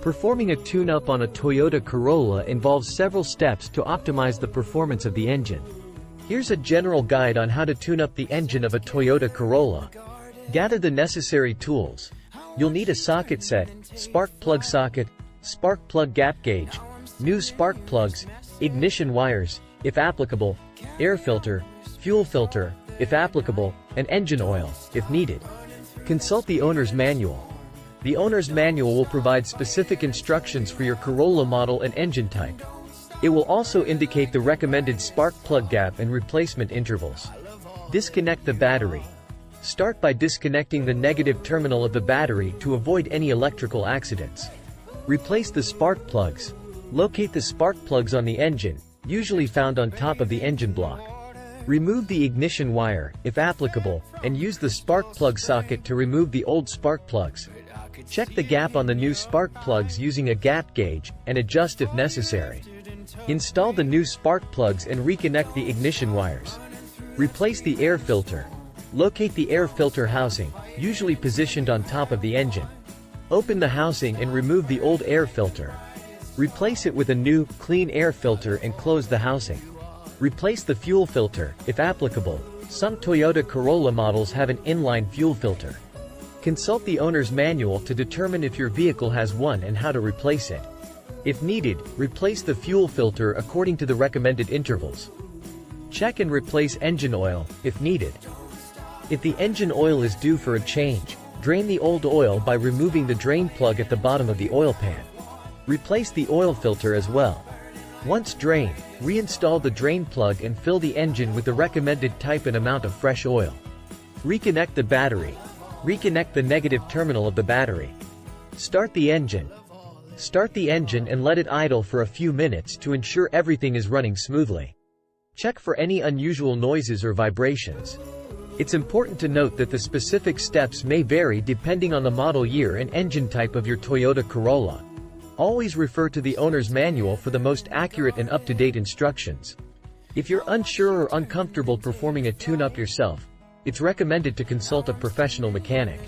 Performing a tune-up on a Toyota Corolla involves several steps to optimize the performance of the engine. Here's a general guide on how to tune up the engine of a Toyota Corolla. Gather the necessary tools. You'll need a socket set, spark plug socket, spark plug gap gauge, new spark plugs, ignition wires, if applicable, air filter, fuel filter, if applicable, and engine oil, if needed. Consult the owner's manual. The owner's manual will provide specific instructions for your Corolla model and engine type. It will also indicate the recommended spark plug gap and replacement intervals. Disconnect the battery. Start by disconnecting the negative terminal of the battery to avoid any electrical accidents. Replace the spark plugs. Locate the spark plugs on the engine, usually found on top of the engine block. Remove the ignition wire, if applicable, and use the spark plug socket to remove the old spark plugs. Check the gap on the new spark plugs using a gap gauge, and adjust if necessary. Install the new spark plugs and reconnect the ignition wires. Replace the air filter. Locate the air filter housing, usually positioned on top of the engine. Open the housing and remove the old air filter. Replace it with a new, clean air filter and close the housing. Replace the fuel filter, if applicable. Some Toyota Corolla models have an inline fuel filter. Consult the owner's manual to determine if your vehicle has one and how to replace it. If needed, replace the fuel filter according to the recommended intervals. Check and replace engine oil, if needed. If the engine oil is due for a change, drain the old oil by removing the drain plug at the bottom of the oil pan. Replace the oil filter as well. Once drained, reinstall the drain plug and fill the engine with the recommended type and amount of fresh oil. Reconnect the battery. Reconnect the negative terminal of the battery. Start the engine. Start the engine and let it idle for a few minutes to ensure everything is running smoothly. Check for any unusual noises or vibrations. It's important to note that the specific steps may vary depending on the model year and engine type of your Toyota Corolla. Always refer to the owner's manual for the most accurate and up-to-date instructions. If you're unsure or uncomfortable performing a tune-up yourself, it's recommended to consult a professional mechanic.